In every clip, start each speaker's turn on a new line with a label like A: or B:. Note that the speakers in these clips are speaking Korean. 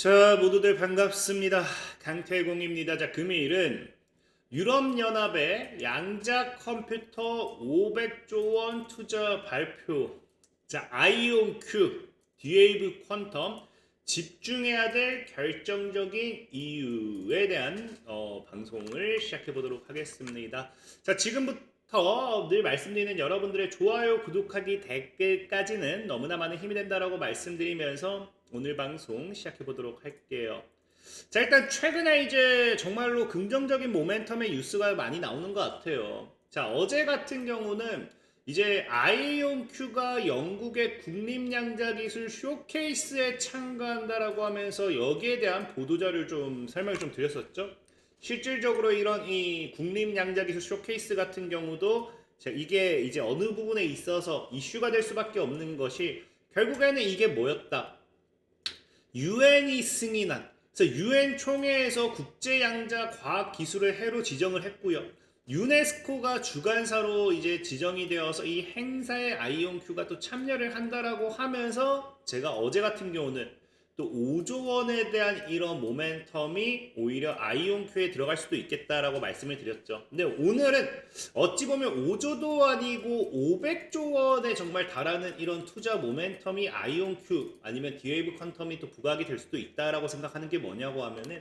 A: 자, 모두들 반갑습니다. 강태공입니다. 자, 금요일은 유럽연합의 양자 컴퓨터 500조 원 투자 발표. 자, 아이온큐, 디웨이브 퀀텀 집중해야 될 결정적인 이유에 대한 방송을 시작해 보도록 하겠습니다. 자, 지금부터 늘 말씀드리는 여러분들의 좋아요, 구독하기, 댓글까지는 너무나 많은 힘이 된다라고 말씀드리면서 오늘 방송 시작해 보도록 할게요. 자, 일단 최근에 이제 정말로 긍정적인 모멘텀의 뉴스가 많이 나오는 것 같아요. 자, 어제 같은 경우는 이제 아이온큐가 영국의 국립양자기술 쇼케이스에 참가한다라고 하면서 여기에 대한 보도자를 좀 설명을 좀 드렸었죠. 실질적으로 이런 이 국립양자기술 쇼케이스 같은 경우도 이게 이제 어느 부분에 있어서 이슈가 될 수밖에 없는 것이 결국에는 이게 뭐였다. 유엔이 승인한, 그래서 유엔 총회에서 국제양자 과학기술의 해로 지정을 했고요. 유네스코가 주관사로 이제 지정이 되어서 이 행사에 아이온큐가 또 참여를 한다라고 하면서 제가 어제 같은 경우는 또 5조 원에 대한 이런 모멘텀이 오히려 아이온큐에 들어갈 수도 있겠다라고 말씀을 드렸죠. 근데 오늘은 어찌 보면 5조도 아니고 500조 원에 정말 달하는 이런 투자 모멘텀이 아이온큐 아니면 디웨이브 퀀텀이 또 부각이 될 수도 있다라고 생각하는 게 뭐냐고 하면은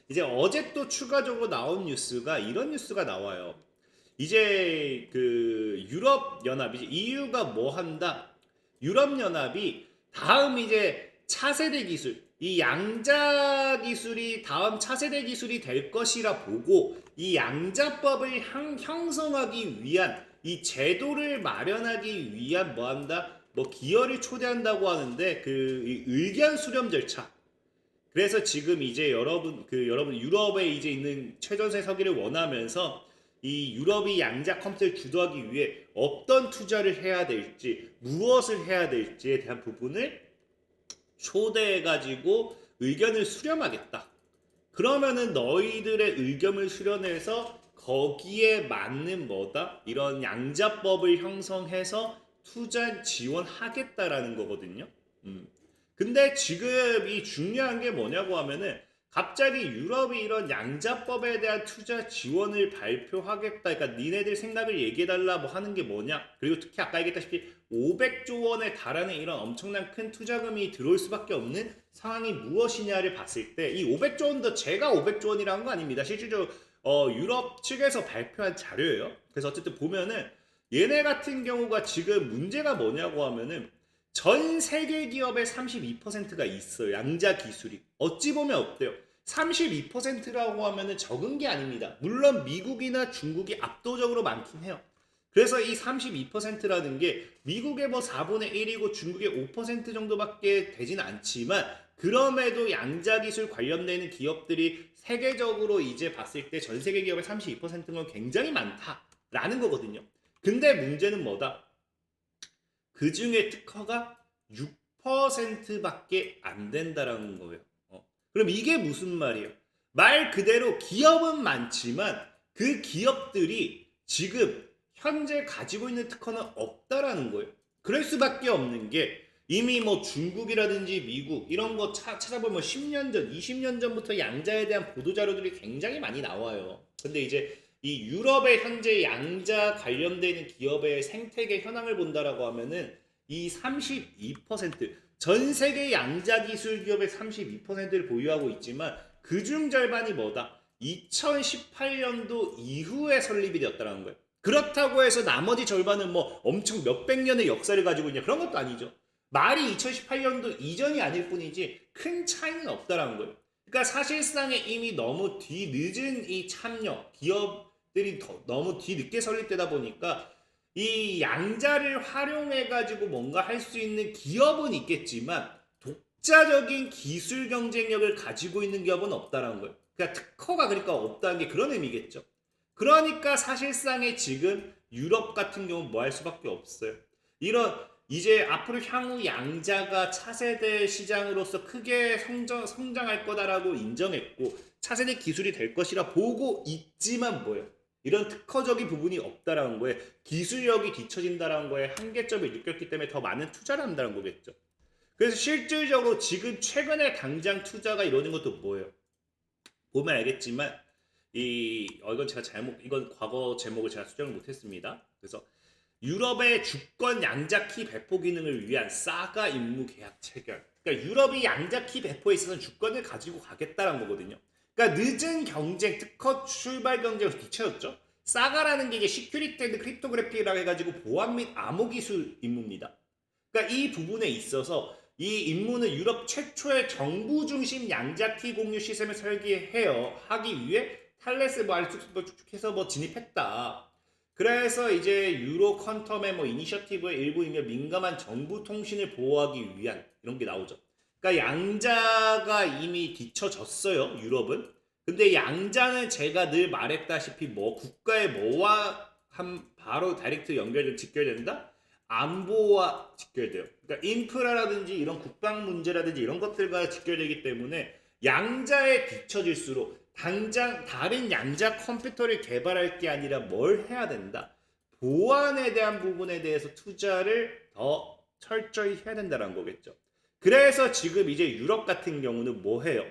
A: 이제 어제 또 추가적으로 나온 뉴스가 이런 뉴스가 나와요. 이제 그 유럽 연합 이제 EU가 뭐 한다? 유럽 연합이 다음 이제 차세대 기술, 이 양자 기술이 다음 차세대 기술이 될 것이라 보고 이 양자법을 형성하기 위한 이 제도를 마련하기 위한 뭐 한다? 뭐 기여를 초대한다고 하는데 그 의견 수렴 절차. 그래서 지금 이제 여러분 유럽에 이제 있는 최전선에 서기를 원하면서 이 유럽이 양자 컴퓨터를 주도하기 위해 어떤 투자를 해야 될지 무엇을 해야 될지에 대한 부분을 초대해가지고 의견을 수렴하겠다. 그러면은 너희들의 의견을 수렴해서 거기에 맞는 뭐다? 이런 양자법을 형성해서 투자 지원하겠다라는 거거든요. 근데 지금 이 중요한 게 뭐냐고 하면은 갑자기 유럽이 이런 양자법에 대한 투자 지원을 발표하겠다. 그러니까 니네들 생각을 얘기해달라 뭐 하는 게 뭐냐. 그리고 특히 아까 얘기했다시피 500조 원에 달하는 이런 엄청난 큰 투자금이 들어올 수밖에 없는 상황이 무엇이냐를 봤을 때 이 500조 원도 제가 500조 원이라는 거 아닙니다. 실질적으로 유럽 측에서 발표한 자료예요. 그래서 어쨌든 보면은 얘네 같은 경우가 지금 문제가 뭐냐고 하면은 전 세계 기업의 32%가 있어요. 양자 기술이. 어찌 보면 어때요? 32%라고 하면은 적은 게 아닙니다. 물론 미국이나 중국이 압도적으로 많긴 해요. 그래서 이 32%라는 게 미국의 뭐 4분의 1이고 중국의 5% 정도밖에 되지는 않지만 그럼에도 양자 기술 관련되는 기업들이 세계적으로 이제 봤을 때 전 세계 기업의 32%는 굉장히 많다라는 거거든요. 근데 문제는 뭐다? 그 중에 특허가 6%밖에 안 된다라는 거예요. 그럼 이게 무슨 말이에요? 말 그대로 기업은 많지만 그 기업들이 지금 현재 가지고 있는 특허는 없다라는 거예요. 그럴 수밖에 없는 게 이미 뭐 중국이라든지 미국 이런 거 찾아보면 10년 전, 20년 전부터 양자에 대한 보도 자료들이 굉장히 많이 나와요. 근데 이제 이 유럽의 현재 양자 관련되는 기업의 생태계 현황을 본다라고 하면은 이 32%전 세계 양자 기술 기업의 32%를 보유하고 있지만 그중 절반이 뭐다? 2018년도 이후에 설립이 되었다는 거예요. 그렇다고 해서 나머지 절반은 뭐 엄청 몇백 년의 역사를 가지고 있냐 그런 것도 아니죠. 말이 2018년도 이전이 아닐 뿐이지 큰 차이는 없다라는 거예요. 그러니까 사실상에 이미 너무 뒤늦은 이 참여 기업들이 너무 뒤늦게 설립되다 보니까 이 양자를 활용해 가지고 뭔가 할 수 있는 기업은 있겠지만 독자적인 기술 경쟁력을 가지고 있는 기업은 없다라는 거예요. 그러니까 특허가 그러니까 없다는 게 그런 의미겠죠. 그러니까 사실상에 지금 유럽 같은 경우 뭐 할 수밖에 없어요. 이런 이제 앞으로 향후 양자가 차세대 시장으로서 크게 성장할 거다라고 인정했고 차세대 기술이 될 것이라 보고 있지만 뭐예요? 이런 특허적인 부분이 없다라는 거에 기술력이 뒤처진다라는 거에 한계점을 느꼈기 때문에 더 많은 투자를 한다는 거겠죠. 그래서 실질적으로 지금 최근에 당장 투자가 이루어진 것도 뭐예요? 보면 알겠지만 이건 제가 이건 과거 제목을 제가 수정을 못했습니다. 그래서 유럽의 주권 양자키 배포 기능을 위한 사가 임무 계약 체결. 그러니까 유럽이 양자키 배포에 있어서 주권을 가지고 가겠다는 거거든요. 그러니까 늦은 경쟁, 특허 출발 경쟁에서 뒤처졌죠. 사가라는 게 이게 시큐리티 앤드 크립토그래피라고 해가지고 보안 및 암호 기술 임무입니다. 그러니까 이 부분에 있어서 이 임무는 유럽 최초의 정부 중심 양자키 공유 시스템을 하기 위해 탈레스 쭉쭉해서 진입했다. 그래서 이제 유로 컨텀의 이니셔티브의 일부이며 민감한 정부 통신을 보호하기 위한 이런 게 나오죠. 그러니까 양자가 이미 뒤쳐졌어요, 유럽은. 근데 양자는 제가 늘 말했다시피 국가의 뭐와 바로 다이렉트 직결된다? 안보와 직결돼요. 그러니까 인프라라든지 이런 국방 문제라든지 이런 것들과 직결되기 때문에 양자에 뒤처질수록 당장 다른 양자 컴퓨터를 개발할 게 아니라 뭘 해야 된다? 보안에 대한 부분에 대해서 투자를 더 철저히 해야 된다는 거겠죠. 그래서 지금 이제 유럽 같은 경우는 뭐 해요?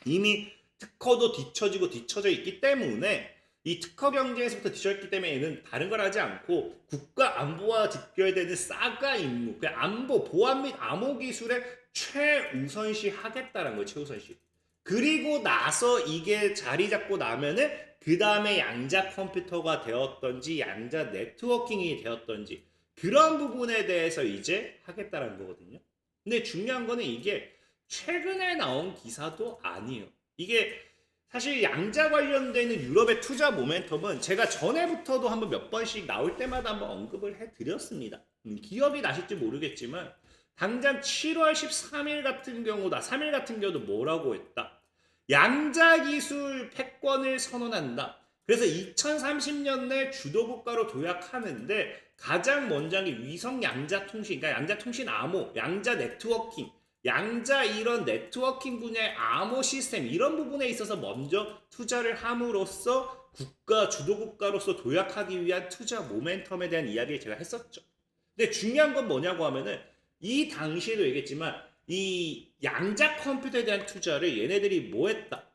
A: 이미 특허도 뒤처져 있기 때문에 이 특허 경쟁에서부터 뒤처졌기 때문에 얘는 다른 걸 하지 않고 국가 안보와 직결되는 사가 임무, 그 안보, 보안 및 암호 기술에 최우선시 하겠다는 거예요. 최우선시. 그리고 나서 이게 자리 잡고 나면은 그 다음에 양자 컴퓨터가 되었던지 양자 네트워킹이 되었던지 그런 부분에 대해서 이제 하겠다는 거거든요. 근데 중요한 거는 이게 최근에 나온 기사도 아니에요. 이게 사실 양자 관련되는 유럽의 투자 모멘텀은 제가 전에부터도 한번 몇 번씩 나올 때마다 한번 언급을 해드렸습니다. 기업이 나실지 모르겠지만 당장 7월 13일 같은 경우다. 3일 같은 경우도 뭐라고 했다. 양자 기술 패권을 선언한다. 그래서 2030년 내 주도 국가로 도약하는데 가장 먼저 한 게 위성 양자 통신, 그러니까 양자 통신 암호, 양자 네트워킹, 양자 이런 네트워킹 분야의 암호 시스템 이런 부분에 있어서 먼저 투자를 함으로써 주도 국가로서 도약하기 위한 투자 모멘텀에 대한 이야기를 제가 했었죠. 근데 중요한 건 뭐냐고 하면은 이 당시에도 얘기했지만 이 양자 컴퓨터에 대한 투자를 얘네들이 뭐 했다?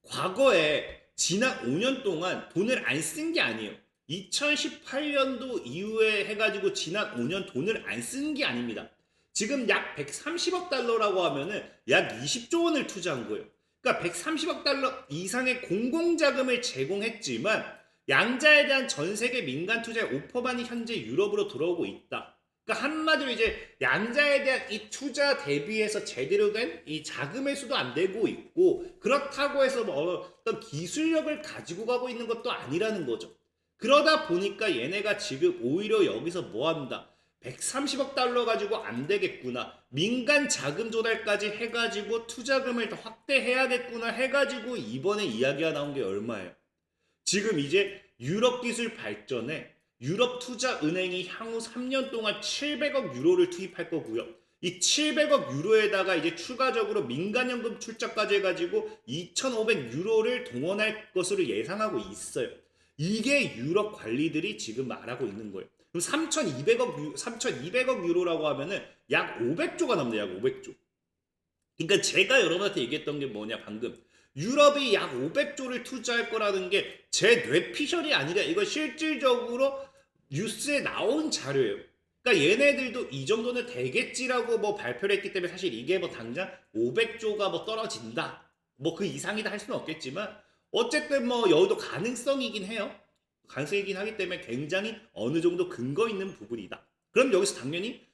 A: 과거에 지난 5년 동안 돈을 안 쓴 게 아니에요. 2018년도 이후에 해가지고 지난 5년 돈을 안 쓴 게 아닙니다. 지금 약 130억 달러라고 하면은 약 20조 원을 투자한 거예요. 그러니까 130억 달러 이상의 공공자금을 제공했지만 양자에 대한 전 세계 민간 투자의 5%만이 현재 유럽으로 들어오고 있다. 그러니까 한마디로 이제 양자에 대한 이 투자 대비해서 제대로 된 이 자금의 수도 안 되고 있고 그렇다고 해서 어떤 기술력을 가지고 가고 있는 것도 아니라는 거죠. 그러다 보니까 얘네가 지금 오히려 여기서 뭐 한다? 130억 달러 가지고 안 되겠구나. 민간 자금 조달까지 해가지고 투자금을 더 확대해야겠구나 해가지고 이번에 이야기가 나온 게 얼마예요? 지금 이제 유럽 기술 발전에 유럽 투자은행이 향후 3년 동안 700억 유로를 투입할 거고요. 이 700억 유로에다가 이제 추가적으로 민간연금 출자까지 해가지고 2,500 유로를 동원할 것으로 예상하고 있어요. 이게 유럽 관리들이 지금 말하고 있는 거예요. 그럼 3,200억 유로라고 하면은 약 500조가 넘네요. 약 500조. 그러니까 제가 여러분한테 얘기했던 게 뭐냐 방금. 유럽이 약 500조를 투자할 거라는 게 제 뇌피셜이 아니라 이거 실질적으로 뉴스에 나온 자료예요. 그러니까 얘네들도 이 정도는 되겠지라고 발표를 했기 때문에 사실 이게 당장 500조가 떨어진다. 그 이상이다 할 수는 없겠지만 어쨌든 여기도 가능성이긴 해요. 가능성이긴 하기 때문에 굉장히 어느 정도 근거 있는 부분이다. 그럼 여기서 당연히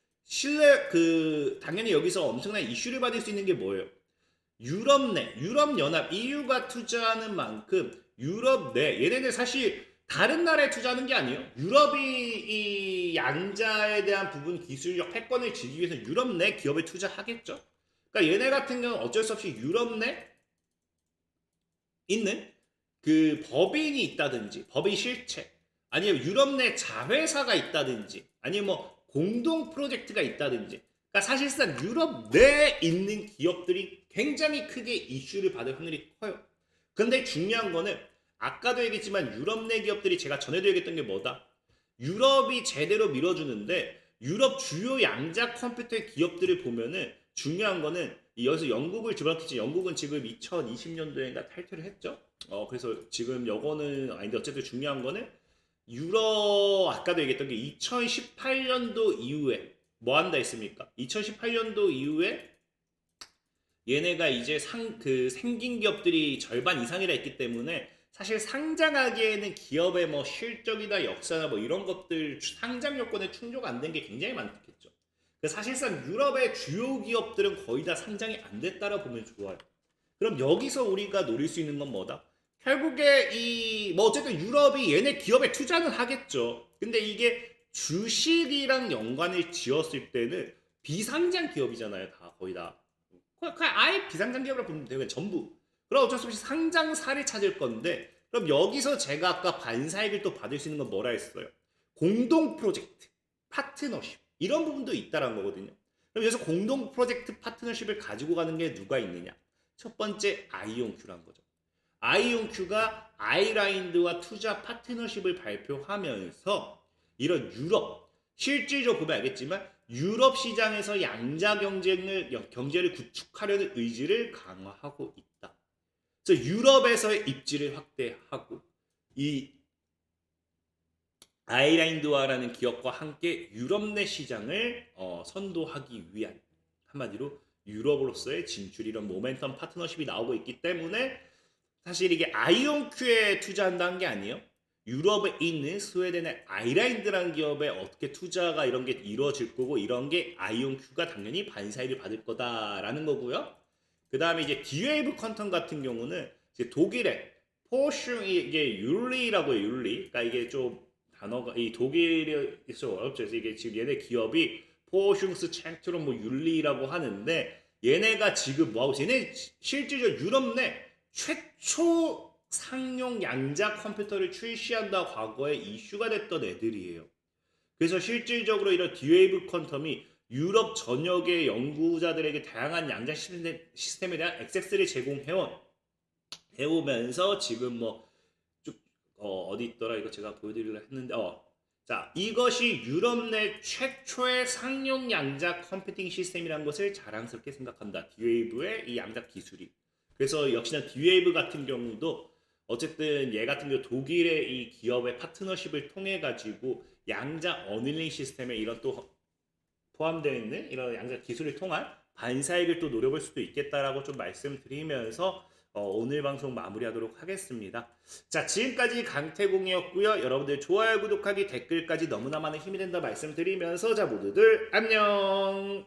A: 당연히 여기서 엄청난 이슈를 받을 수 있는 게 뭐예요? 유럽연합, EU가 투자하는 만큼 유럽 내, 얘네들 사실 다른 나라에 투자하는 게 아니에요. 유럽이 이 양자에 대한 부분 기술력 패권을 지기 위해서 유럽 내 기업에 투자하겠죠. 그러니까 얘네 같은 경우는 어쩔 수 없이 유럽 내 있는 그 법인이 있다든지, 법인 실체, 아니면 유럽 내 자회사가 있다든지, 아니면 공동 프로젝트가 있다든지, 그러니까 사실상 유럽 내에 있는 기업들이 굉장히 크게 이슈를 받을 확률이 커요. 근데 중요한 거는 아까도 얘기했지만 유럽 내 기업들이 제가 전에도 얘기했던 게 뭐다? 유럽이 제대로 밀어주는데 유럽 주요 양자 컴퓨터 기업들을 보면은 중요한 거는 여기서 영국을 집어넣겠지. 영국은 지금 2020년도에인가 탈퇴를 했죠. 그래서 지금 요거는 아닌데 어쨌든 중요한 거는 유럽 아까도 얘기했던 게 2018년도 이후에 뭐 한다 했습니까? 2018년도 이후에 얘네가 이제 생긴 기업들이 절반 이상이라 했기 때문에 사실 상장하기에는 기업의 뭐 실적이나 역사나 뭐 이런 것들 상장 요건에 충족 안 된 게 굉장히 많겠죠. 사실상 유럽의 주요 기업들은 거의 다 상장이 안 됐다라 보면 좋아요. 그럼 여기서 우리가 노릴 수 있는 건 뭐다? 결국에 뭐 어쨌든 유럽이 얘네 기업에 투자는 하겠죠. 근데 이게 주식이랑 연관을 지었을 때는 비상장 기업이잖아요. 다 거의 다. 그냥 아예 비상장 기업이라고 보면 돼요. 전부. 그럼 어쩔 수 없이 상장사를 찾을 건데 그럼 여기서 제가 아까 반사익을 또 받을 수 있는 건 뭐라 했어요? 공동 프로젝트, 파트너십 이런 부분도 있다라는 거거든요. 그럼 여기서 공동 프로젝트 파트너십을 가지고 가는 게 누가 있느냐? 첫 번째 아이온큐란 거죠. 아이온큐가 아이라인드와 투자 파트너십을 발표하면서 이런 유럽 실질적으로 보면 알겠지만 유럽 시장에서 양자 경제를 구축하려는 의지를 강화하고 있다. 그래서 유럽에서의 입지를 확대하고 이 아이라인드와라는 기업과 함께 유럽 내 시장을 선도하기 위한 한마디로 유럽으로서의 진출 이런 모멘텀 파트너십이 나오고 있기 때문에 사실 이게 아이온큐에 투자한다는 게 아니에요. 유럽에 있는 스웨덴의 아이라인드라는 기업에 어떻게 투자가 이런 게 이루어질 거고 이런 게 아이온큐가 당연히 반사이를 받을 거다라는 거고요. 그 다음에 이제 디웨이브 컨턴 같은 경우는 이제 독일의 포슈 이게 율리라고 해요. 율리. 그러니까 이게 좀 단어가 이 독일이 좀 어렵죠. 그래서 이게 지금 얘네 기업이 포슝스 챈트론 뭐 율리라고 하는데 얘네가 지금 뭐하고 얘네 실질적으로 유럽 내 최초 상용 양자 컴퓨터를 출시한다 과거에 이슈가 됐던 애들이에요. 그래서 실질적으로 이런 디웨이브 퀀텀이 유럽 전역의 연구자들에게 다양한 양자 시스템에 대한 액세스를 제공해오면서 지금 뭐 어디 있더라 이거 제가 보여드리려 했는데 자 이것이 유럽 내 최초의 상용 양자 컴퓨팅 시스템이라는 것을 자랑스럽게 생각한다. 디웨이브의 이 양자 기술이. 그래서 역시나 디웨이브 같은 경우도 어쨌든 얘 같은 경우 독일의 이 기업의 파트너십을 통해 가지고 양자 어닐링 시스템에 이런 또 포함되어 있는 이런 양자 기술을 통한 반사익을 또 노려볼 수도 있겠다라고 좀 말씀드리면서 오늘 방송 마무리하도록 하겠습니다. 자, 지금까지 강태공이었고요. 여러분들 좋아요, 구독하기, 댓글까지 너무나 많은 힘이 된다 말씀드리면서 자 모두들 안녕.